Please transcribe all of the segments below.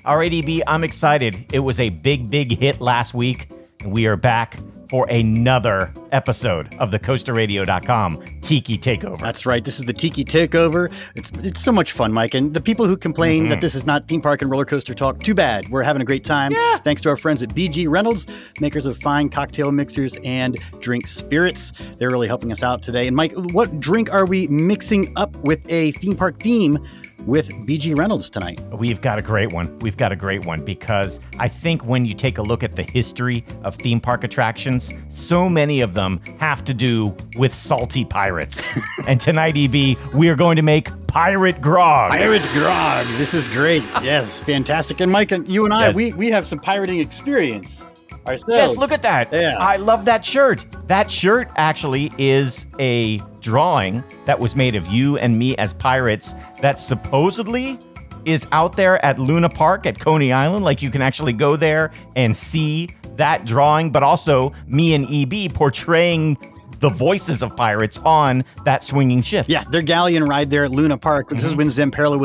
All right, EB, I'm excited. It was a big hit last week, and we are back for another episode of the CoasterRadio.com Tiki Takeover. That's right. This is the Tiki Takeover. It's so much fun, Mike. And the people who complain that this is not theme park and roller coaster talk, too bad. We're having a great time. Yeah. Thanks to our friends at BG Reynolds, makers of fine cocktail mixers and drink spirits. They're really helping us out today. And Mike, what drink are we mixing up with a theme park theme with BG Reynolds tonight? We've got a great one. Because I think when you take a look at the history of theme park attractions, so many of them have to do with salty pirates. And tonight, EB, we are going to make Pirate Grog. Pirate Grog. This is great. Yes, fantastic. And Mike, and you and I, we have some pirating experience ourselves. Yes, look at that. Yeah. I love that shirt. That shirt actually is a drawing that was made of you and me as pirates that supposedly is out there at Luna Park at Coney Island. Like, you can actually go there and see that drawing, but also me and EB portraying the voices of pirates on that swinging ship. Yeah, their galleon ride there at Luna Park. This is when Zamperla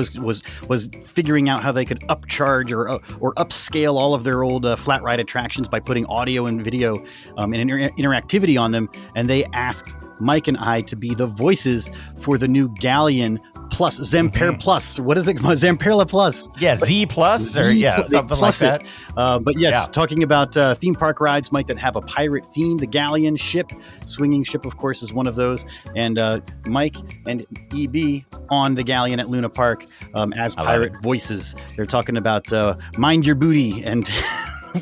was figuring out how they could upcharge or upscale all of their old flat ride attractions by putting audio and video and interactivity on them. And they asked Mike and I to be the voices for the new Galleon Plus, Zamper Plus. What is it? Zamperla Plus. Yeah, Z Plus, something like that. But yes, talking about theme park rides, Mike, that have a pirate theme. The Galleon ship, swinging ship, of course, is one of those. And Mike and EB on the Galleon at Luna Park as pirate voices. They're talking about mind your booty and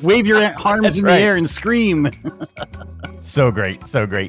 wave your arms in the air and scream. So great.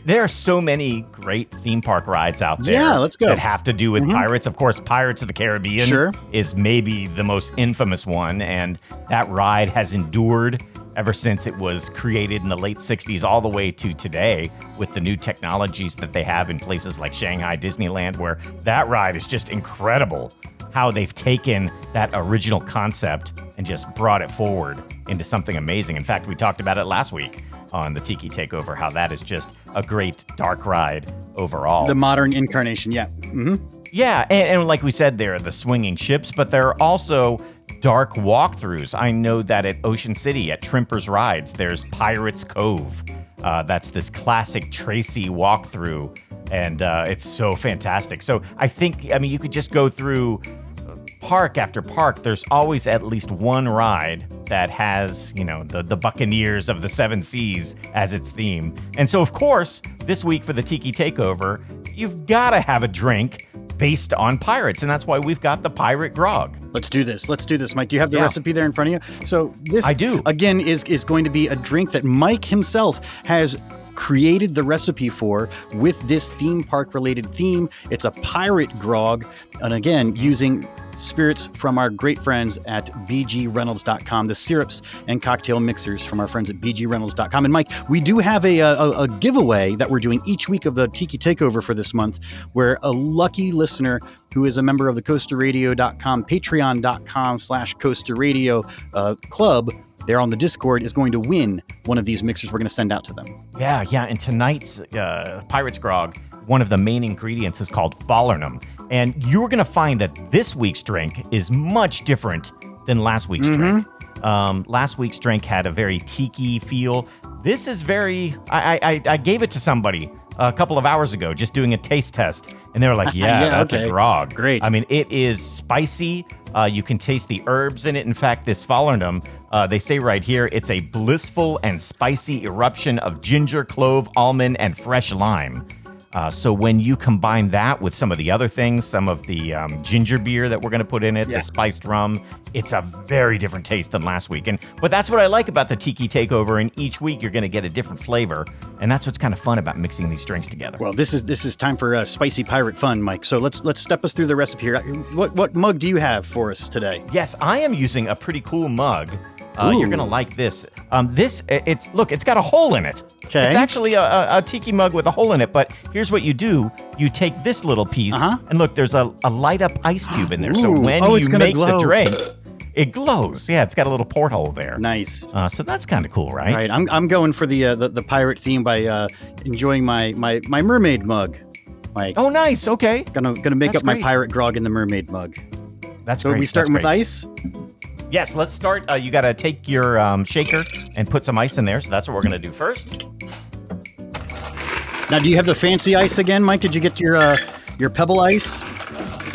There are so many great theme park rides out there. Yeah, let's go. That have to do with pirates. Of course, Pirates of the Caribbean is maybe the most infamous one, and that ride has endured ever since it was created in the late 60s all the way to today with the new technologies that they have in places like Shanghai Disneyland, where that ride is just incredible how they've taken that original concept and just brought it forward into something amazing. In fact, we talked about it last week on the Tiki Takeover, how that is just a great dark ride overall. The modern incarnation, Yeah, and like we said, there are the swinging ships, but there are also dark walkthroughs. I know that at Ocean City, at Trimper's Rides, there's Pirates Cove. That's this classic Tracy walkthrough, and it's so fantastic. So I think, you could just go through park after park. There's always at least one ride that has, the Buccaneers of the Seven Seas as its theme. And so, of course, this week for the Tiki Takeover, you've got to have a drink based on pirates, and that's why we've got the Pirate Grog. Let's do this, Mike. Do you have the recipe there in front of you? So this, I do. Again, is going to be a drink that Mike himself has created the recipe for with this theme park related theme. It's a pirate grog, and again, using spirits from our great friends at bgreynolds.com, the syrups and cocktail mixers from our friends at bgreynolds.com. And Mike, we do have a giveaway that we're doing each week of the Tiki Takeover for this month, where a lucky listener who is a member of the CoasterRadio.com, patreon.com/CoasterRadio club, there on the Discord, is going to win one of these mixers we're going to send out to them. Yeah. And tonight's Pirates Grog, one of the main ingredients is called Fallernum. And you're going to find that this week's drink is much different than last week's drink. Last week's drink had a very tiki feel. This is very... I gave it to somebody a couple of hours ago, just doing a taste test. And they were like, that's a grog. Great. It is spicy. You can taste the herbs in it. In fact, this Fallernum, they say right here, it's a blissful and spicy eruption of ginger, clove, almond, and fresh lime. So when you combine that with some of the other things, some of the ginger beer that we're going to put in it, the spiced rum, it's a very different taste than last week. But that's what I like about the Tiki Takeover, and each week you're going to get a different flavor, and that's what's kind of fun about mixing these drinks together. Well, this is time for spicy pirate fun, Mike. So let's step us through the recipe here. What mug do you have for us today? Yes, I am using a pretty cool mug. You're going to like this. It's got a hole in it. Okay. It's actually a tiki mug with a hole in it, but here's what you do. You take this little piece, and look, there's a light up ice cube in there. So when you make the drink, it glows. Yeah, it's got a little porthole there. Nice. So that's kind of cool, right? Right. I'm going for the pirate theme by enjoying my mermaid mug. Mike. Oh, nice. Okay. Gonna make up my pirate grog in the mermaid mug. That's great. So are we starting with ice? Yes, let's start. You got to take your shaker and put some ice in there. So that's what we're going to do first. Now, do you have the fancy ice again, Mike? Did you get your pebble ice?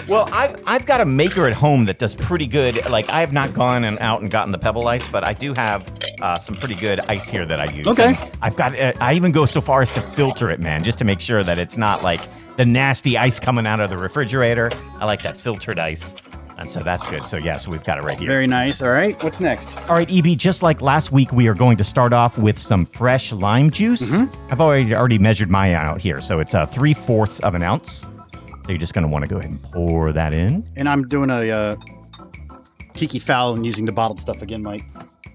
Well, I've got a maker at home that does pretty good. Like, I have not gone out and gotten the pebble ice, but I do have some pretty good ice here that I use. Okay. And I've got. I even go so far as to filter it, man, just to make sure that it's not like the nasty ice coming out of the refrigerator. I like that filtered ice, and so that's good. So yeah, so we've got it right here. Very nice. All right. What's next? All right, EB, just like last week, we are going to start off with some fresh lime juice. I've already measured mine out here, so it's 3/4 of an ounce. So you're just going to want to go ahead and pour that in. And I'm doing a tiki foul and using the bottled stuff again, Mike.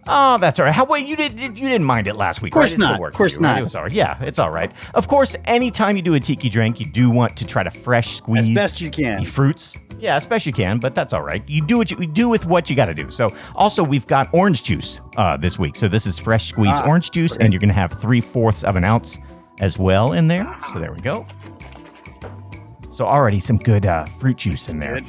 Oh, that's all right. You didn't mind it last week, of course right? Not. Of course not. Right? It was all right. Yeah, it's all right. Of course, anytime you do a tiki drink, you do want to try to fresh squeeze as best you can the fruits. Yeah, as best you can, but that's all right. You do what you do with what you got to do. So also, we've got orange juice this week. So this is fresh squeezed orange juice, and you're going to have 3/4 of an ounce as well in there. So there we go. So already some good fruit juice in there.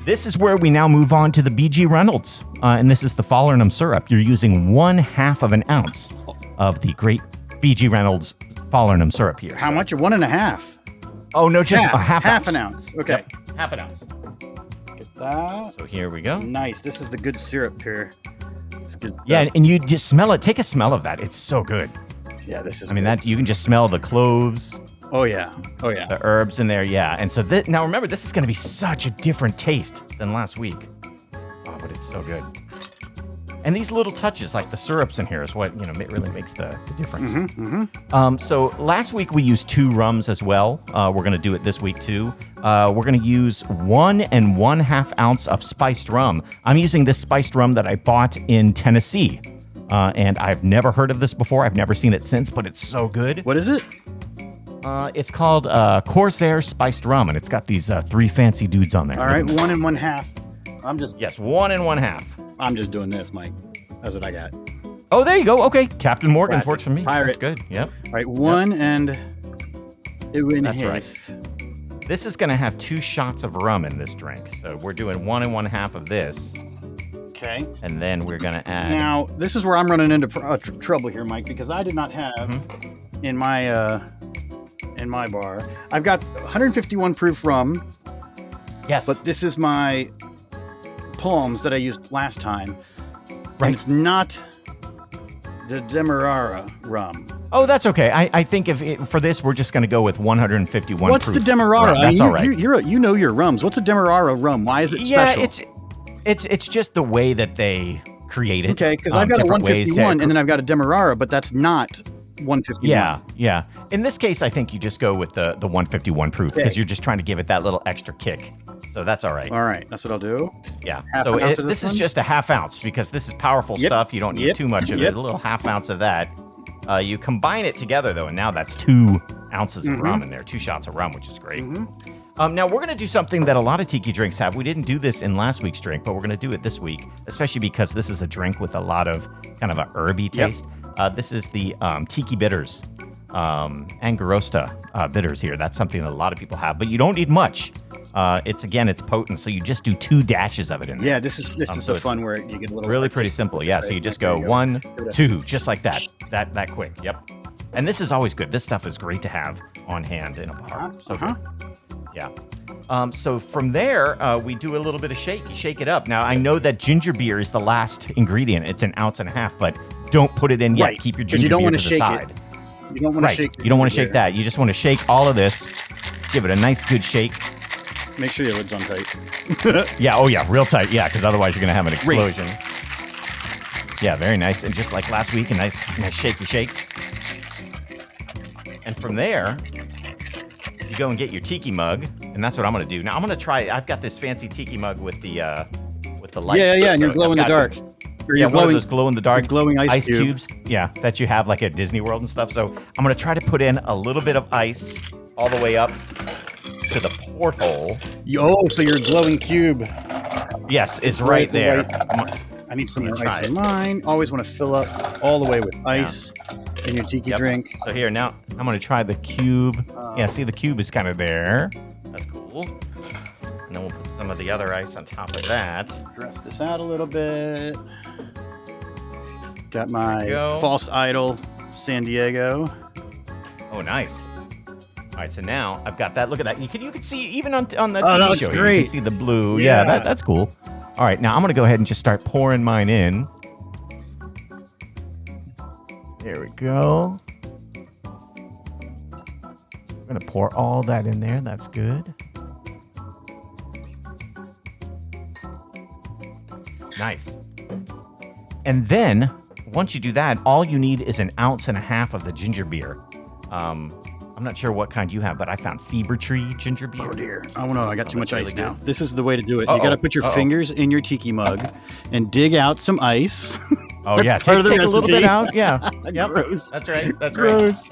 This is where we now move on to the BG Reynolds. And this is the falernum syrup. You're using 1/2 of an ounce of the great BG Reynolds falernum syrup here. How much? 1.5. Oh, no, just a half Half an ounce. Okay. Yep, half an ounce. Get that. So here we go. Nice. This is the good syrup here. It's good stuff. Yeah, and you just smell it. Take a smell of that. It's so good. Yeah, this is I mean, that you can just smell the cloves. Oh, yeah. Oh, yeah. The herbs in there, yeah. And so now remember, this is going to be such a different taste than last week. Oh, but it's so good. And these little touches, like the syrups in here, is what really makes the difference. So last week we used 2 rums as well. We're going to do it this week too. We're going to use 1 1/2 ounce of spiced rum. I'm using this spiced rum that I bought in Tennessee. And I've never heard of this before. I've never seen it since, but it's so good. What is it? It's called Corsair Spiced Rum, and it's got these 3 fancy dudes on there. All right, 1 1/2. Yes, 1 1/2. I'm just doing this, Mike. That's what I got. Oh, there you go. Okay, Captain Morgan's Classic. works for me. Pirate. That's good. Yep. All right, 1 and 2 and a That's half. right. This is going to have 2 shots of rum in this drink, so we're doing 1 1/2 of this, Okay. and then we're going to add. Now, this is where I'm running into trouble here, Mike, because I did not have in my bar. I've got 151 proof rum, Yes. but this is my Palms that I used last time. Right. And it's not the Demerara rum. Oh, that's okay. I think for this, we're just going to go with 151 What's proof the Demerara? rum. That's all right. You know your rums. What's a Demerara rum? Why is it special? Yeah, it's just the way that they create it. Okay, because I've got a 151 and then I've got a Demerara, but that's not 151. Yeah. In this case, I think you just go with the 151 proof because Okay. you're just trying to give it that little extra kick. So that's all right. All right, that's what I'll do. Yeah. Half So an ounce of this this is one? just a half ounce because this is powerful Yep. stuff. You don't need Yep. too much of Yep. it. A little half ounce of that. You combine it together though, and now that's 2 ounces of rum in there, 2 shots of rum, which is great. Now we're going to do something that a lot of tiki drinks have. We didn't do this in last week's drink, but we're going to do it this week, especially because this is a drink with a lot of kind of a herby taste. This is the Tiki bitters, Angarosta bitters here. That's something that a lot of people have, but you don't need much. It's potent, so you just do 2 dashes of it in there. Yeah, this is so the fun where you get a little Really pretty simple. Yeah, so you just go 1, 2, just like that. That quick. Yep. And this is always good. This stuff is great to have on hand in a bar. So good. Yeah. So from there, we do a little bit of shake. You shake it up. Now, I know that ginger beer is the last ingredient. It's 1.5 ounces, but don't put it in yet. Right, Keep your 'cause you ginger don't beer wanna to the shake side. You don't want to shake. You don't want to shake that. You just want to shake all of this. Give it a nice, good shake. Make sure your lid's on tight. Yeah. Oh, yeah. Real tight. Yeah, because otherwise you're going to have an explosion. Yeah, very nice. And just like last week, a nice shaky shake. And from there, you go and get your tiki mug, and that's what I'm going to do. Now I'm going to try. I've got this fancy tiki mug with the light. Yeah, and you're glow in the dark. Yeah, one of those glow in the dark glowing ice cubes. Yeah, that you have like at Disney World and stuff. So I'm going to try to put in a little bit of ice all the way up to the porthole. So your glowing cube. Yes, it's right there. I need some more try ice it. in mine. Always want to fill up all the way with ice in your tiki drink. So here, now I'm going to try the cube. Yeah, see the cube is kind of there. That's cool. And then we'll put some of the other ice on top of that. Dress this out a little bit. Got my go. false idol San Diego. Oh, nice. All right, so now I've got that. Look at that. You can see even on the Oh, TV that's show, great. you can see the blue. Yeah, Yeah. that's cool. All right, now I'm gonna go ahead and just start pouring mine in. There we go. I'm gonna pour all that in there. That's good. Nice. And then once you do that, all you need is 1.5 ounces of the ginger beer. I'm not sure what kind you have, but I found Fever Tree ginger beer. Oh dear. Oh no, I got too much that's ice really now. good. This is the way to do it. Uh-oh. You got to put your fingers in your tiki mug and dig out some ice. Oh That's yeah, part of the take a little recipe. bit out. Yeah. Yep. Gross. That's right. That's right. Gross.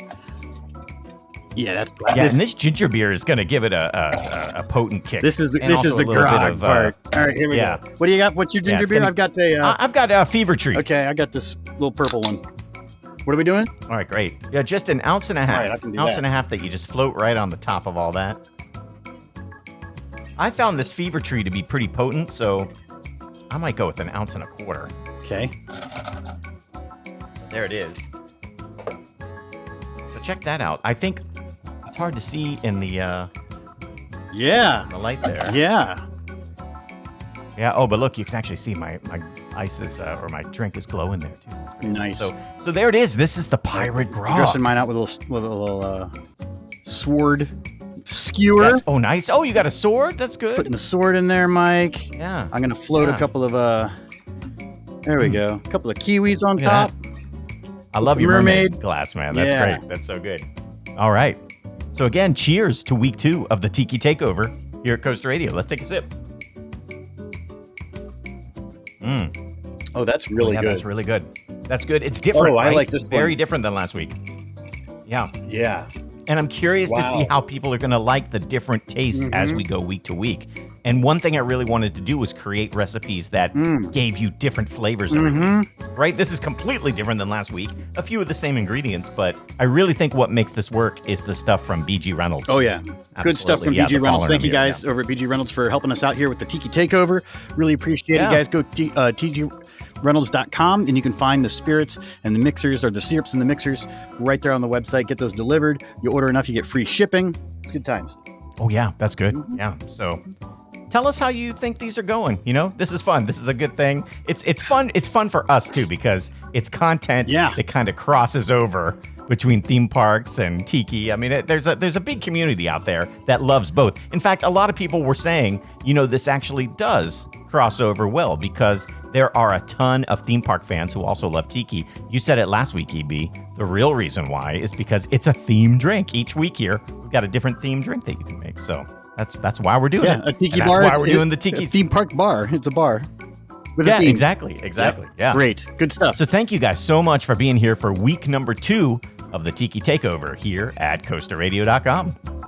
Yeah, that's Yeah, this, and this ginger beer is gonna give it a potent kick. this is the And this is also the a little bit grog of, part. All right, here we yeah. go. What do you got? What's your ginger it's beer? gonna- I've got a I've got Fever Tree. okay. I got this little purple one. What are we doing? All right, great. Yeah, just 1.5 ounces. All right, I can do Ounce that. and a half that you just float right on the top of all that. I found this Fever Tree to be pretty potent, so I might go with 1.25 ounces. Okay. There it is. So check that out. I think it's hard to see in the Yeah. light there. Yeah. Yeah. Oh, but look, you can actually see my ice is or my drink is glowing there too. That's pretty Nice. cool. So there it is. This is the Pirate Grog. Dressing mine out with a little sword skewer. Yes. Oh, nice. Oh, you got a sword. That's good. Putting the sword in there, Mike. Yeah. I'm gonna float Yeah. a couple of there we go. A couple of kiwis on Look at top. I love your mermaid mermaid. glass, man. That's Yeah. great. That's so good. All right. So again, cheers to week 2 of the Tiki Takeover here at Coaster Radio. Let's take a sip. Oh, that's really Yeah, good. that's really good. That's good. It's different. Oh, I right? like this Very one. different than last week. Yeah. Yeah. And I'm curious to see Wow. how people are going to like the different tastes as we go week to week. And one thing I really wanted to do was create recipes that gave you different flavors every week. Right? This is completely different than last week. A few of the same ingredients, but I really think what makes this work is the stuff from BG Reynolds. Oh yeah, good stuff Absolutely. from Yeah, BG the Reynolds. fallen Thank you review, guys over at BG Reynolds for helping us out here with the Tiki Takeover. Really appreciate Yeah. it, guys. Go to tgreynolds.com and you can find the spirits and the mixers or the syrups and the mixers right there on the website. Get those delivered. You order enough, you get free shipping. It's good times. Oh yeah, that's good. Yeah. So tell us how you think these are going. You know, this is fun. This is a good thing. It's fun. It's fun for us too because it's content that kind of crosses over between theme parks and Tiki. I mean, there's a big community out there that loves both. In fact, a lot of people were saying, you know, this actually does cross over well because there are a ton of theme park fans who also love Tiki. You said it last week, EB. The real reason why is because it's a themed drink. Each week here, we've got a different themed drink that you can make. So that's why we're doing it. A Tiki And bar. That's why we're doing the Tiki a theme park bar. It's a bar. With a Yeah, theme. exactly. Yeah. Great. Good stuff. So thank you guys so much for being here for week number 2 of the Tiki Takeover here at CoasterRadio.com.